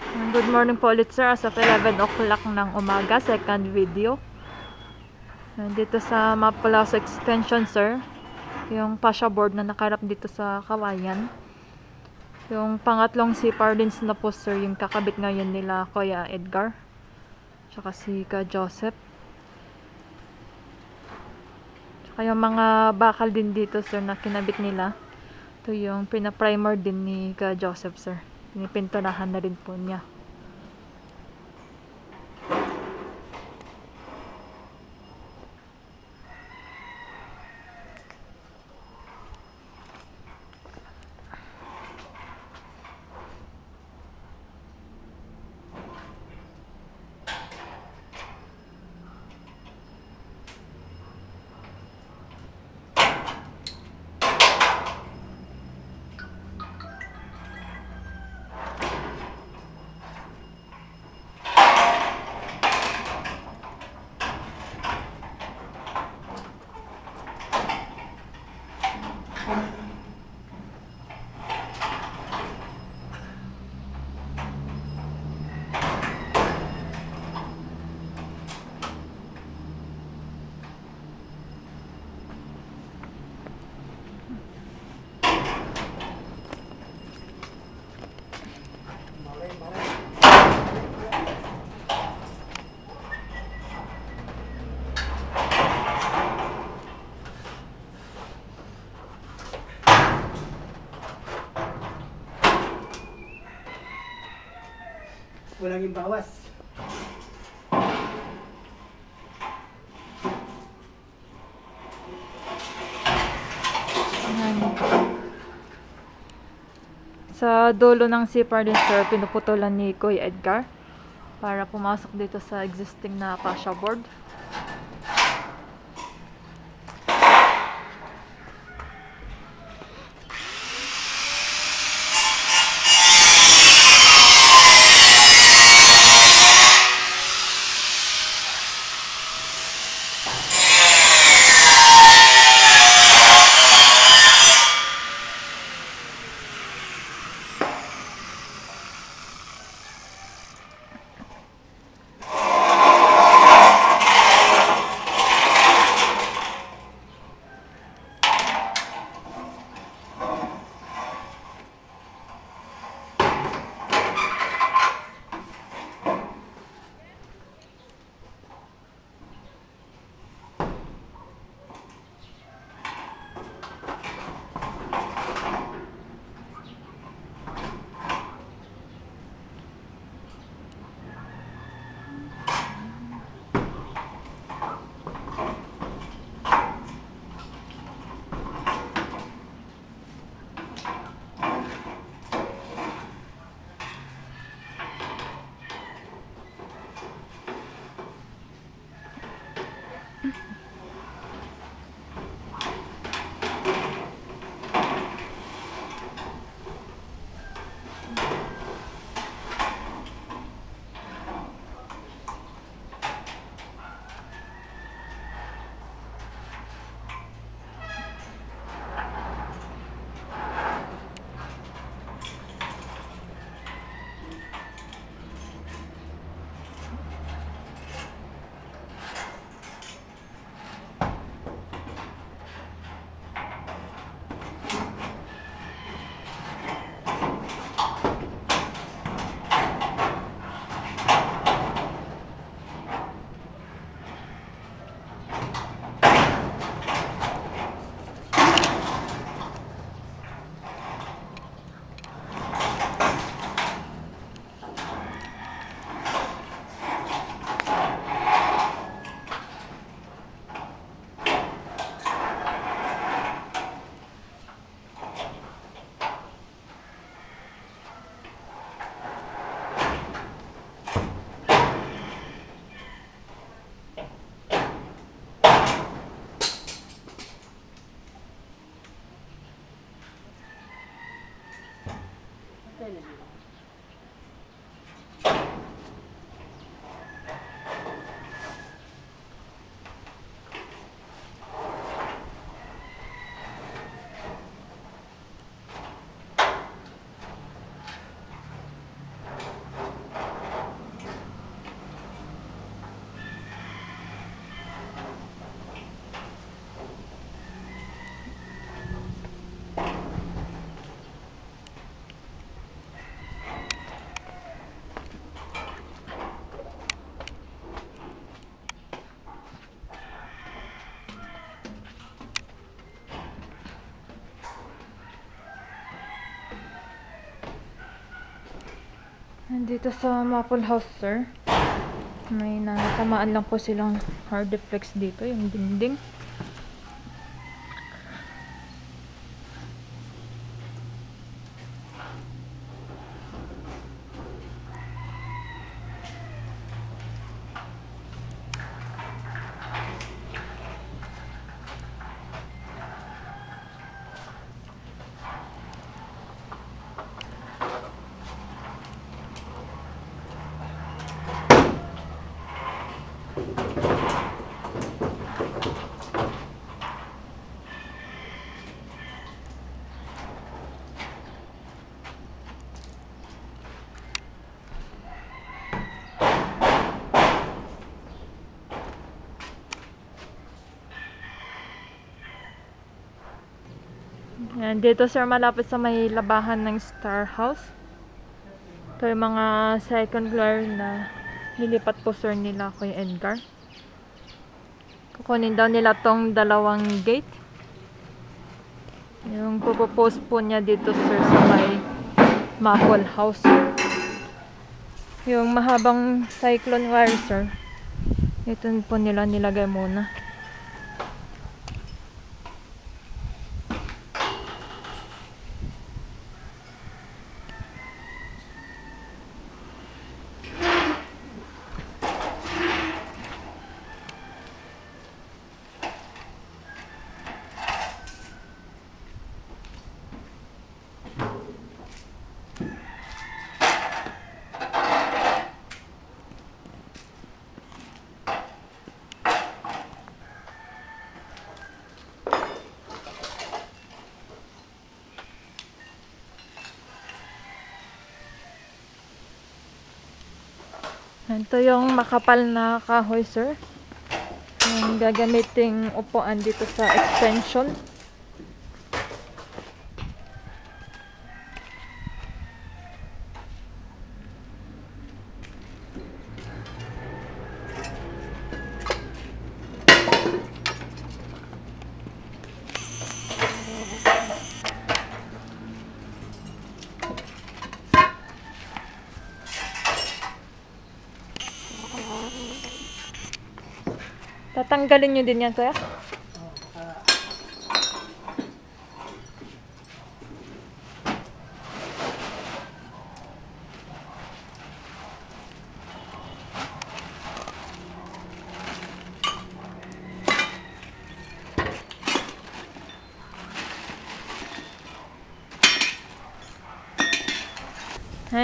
Good morning po ulit sir, as of 11 o'clock ng umaga, second video. Dito sa Mapulaso Extension sir, yung fascia board na nakarap dito sa kawayan. Yung pangatlong si Pardins na po sir, yung kakabit ngayon nila Kuya Edgar, tsaka si Ka Joseph. Tsaka yung mga bakal din dito sir na kinabit nila. Ito yung pina-primer din ni Ka Joseph sir. Pinipinturahan na rin po niya. Walang yung bawas. Sa dulo ng zipper din sir, pinuputulan ni Kuya Edgar para pumasok dito sa existing na fascia board. Nandito sa Maple House, sir. May natamaan lang po silang hard deflex dito, yung dingding. Yan, dito sir, malapit sa may labahan ng Star House. Ito yung mga second floor na nilipat po sir nila Kuya Edgar. Kukunin daw nila tong dalawang gate. Yung pupopost po niya dito sir sa may Maple House. Yung mahabang cyclone wire sir, ito po nila nilagay muna. Ito yung makapal na kahoy sir, yung gagamiting upuan dito sa extension. Tatanggalin nyo din yan, kuya?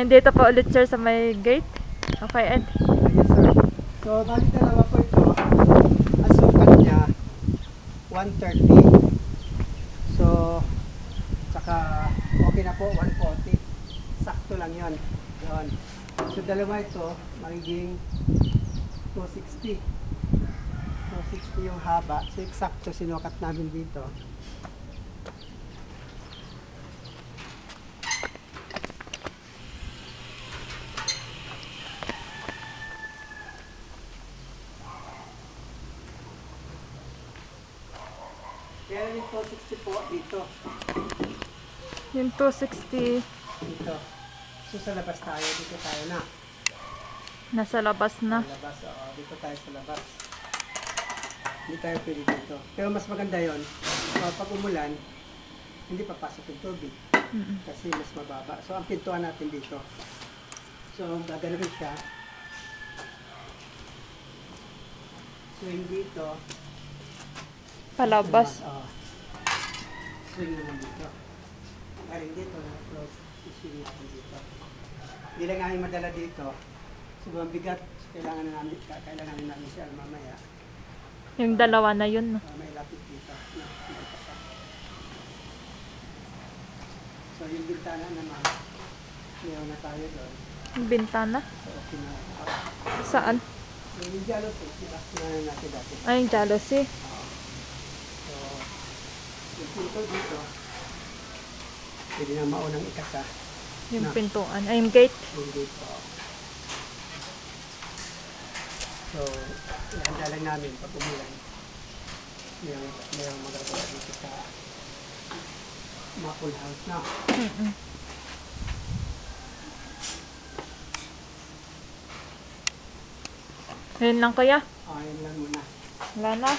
Dito pa ulit sir sa may gate. Okay, Ed. Yes, sir. So, bali dalawa po ito. Ang sukat niya, 130. So, tsaka okay na po, 140. Sakto lang yon. Yun. So, dalawa ito, magiging 260. 260 yung haba. So, eksakto sinukat namin dito. Kaya yung 260 po dito. Yung 260 Dito. So sa labas tayo, dito tayo na. nasa labas na. Sa labas, oo. Dito tayo sa labas. Hindi tayo pwede dito. Pero mas maganda yon. Pag umulan, hindi papasok yung tubig. Kasi mas mababa. So ang pintuan natin dito. So gagalawin siya. Swing dito. Palabas. Oo. Swing naman dito. Galing dito, close. Swing natin dito. Hindi lang namin madala dito. Sobrang bigat. Kailangan namin siya mamaya. Yung dalawa na yun. No? May lapit dito. So yung bintana naman, mayroon na tayo doon. Yung bintana? So okay na. Saan? Yung jealousy, diba? Sinanan natin dati. Ay, yung jealousy. So, yung pinto dito, pwede na maunang ikasa. Yung Na. pintuan. Ay, yung gate. Yung dito. So, ihanda lang namin pag umulan. Mayroong magagawa dito sa Maple House na. Ayun lang kuya. Ayun lang muna. Wala na.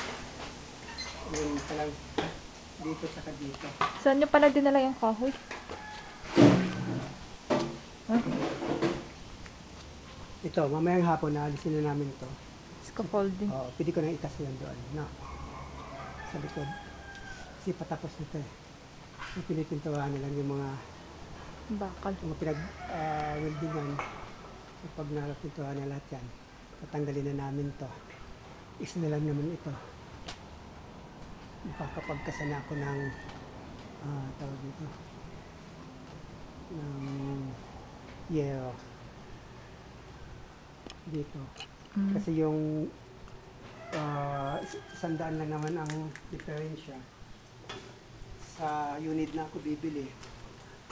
Yun pa lang. Dito tsaka dito. Saan nyo pala dinala yung kahoy? Huh? Ito, mamayang hapon na alisin na namin to. Scaffolding. Oo, pwede ko nang itas yan doon. No? Sa likod. Kasi patapos nito eh. So, pinipintawahan na lang yung mga Bakal. weldingan. So, pag napintawahan na lahat yan, tatanggalin na namin to. Isa na lang naman ito. Makakapagkasana ako ng tawag dito ng yero dito. Kasi yung 100 lang naman ang diferensya sa unit na ako bibili.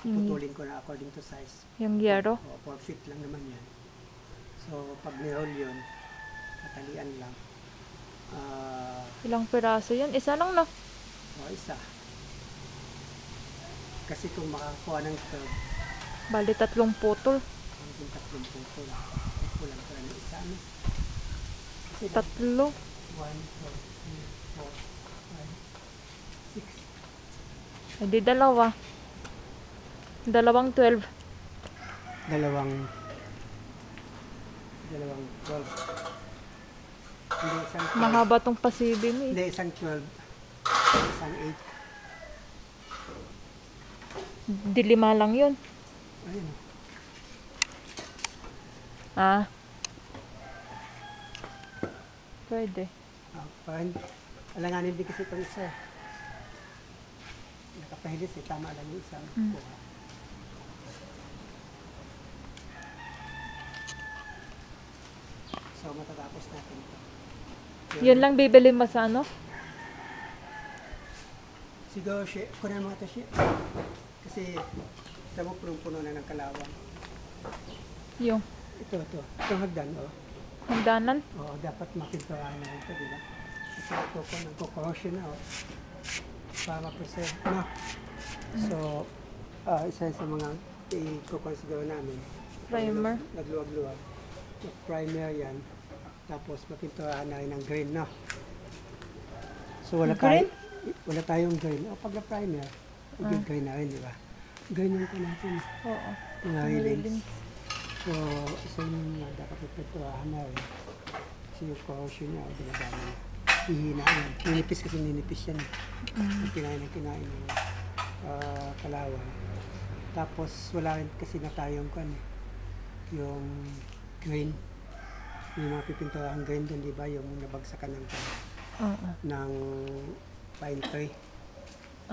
Putulin ko na according to size. Yung yero? O, 4 feet lang naman yan. So, pag nirol yun, tatalian lang. Ilang piraso yun? Isa lang no? O, isa. Kasi kung makakuha ng curve, Bali 3 putol. yung 3 putol. Kulang pala ng isa, no? Kasi 3. 1, 2, 3, 4, 5, 6. Hindi dalawa. Dalawang 12. Dalawang 12. Hindi, isang 12. Mahaba tong pasibi mo Hindi, eh. isang 12. Isang 8. Di 5 lang yun. Ayun. Ah. Pwede. Parang, alanganin din kasi itong isa. Nakapahilis eh. Tama lang yung isang kuha. So, matatapos natin ito. Yun lang bibili mo sa ano? Siguro, kunan mo ito siya. Kasi, ito mo punong-puno na ng kalawang. Yung Ito. Itong hagdan, oh. hagdanan. Oo, dapat makinturahan na ito, di ba? Kasi ito po, nagko-corrosion na, oh. Para ma-preserve, no? So, isa sa mga i-consider namin. Primer. Nagluwag-luwag. Primer yan. Tapos, mapinturahan na rin ng green, no? So, Green? Wala tayong green. O, pag na-primer, green na rin, di ba? Green yung natin. Oo. Mga Railings. railings. So, isa yung dapat ipinturahan na rin. Kasi yung corrosion niya, dinadami niya. Hihina yan. Ninipis kasi ninipis yan. Yung kinain ng kalawang. Tapos, wala rin kasi na tayong yung grain. Yung mga pipinturahan grain doon, di ba? Yung nabagsakan Oo. ng pine tree.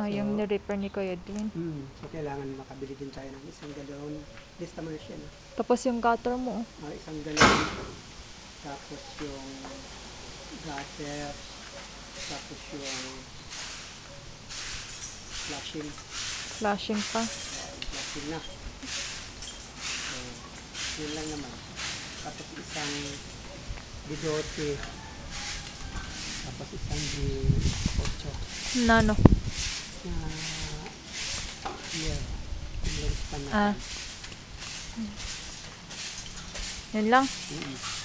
Yung ni-repair ni Kuya Edwin. So, kailangan makabili din tayo ng isang galon. Lista mo na siya, no? Tapos yung gutter mo. Isang galon. Tapos yung gutter. Tapos yung flashing. Flashing pa. Flashing na. So, yun lang naman. Tapos isang bidote. Tapos isang di-8. Nano. Yeah. Yung lens pa na. Yan lang. Mm-mm.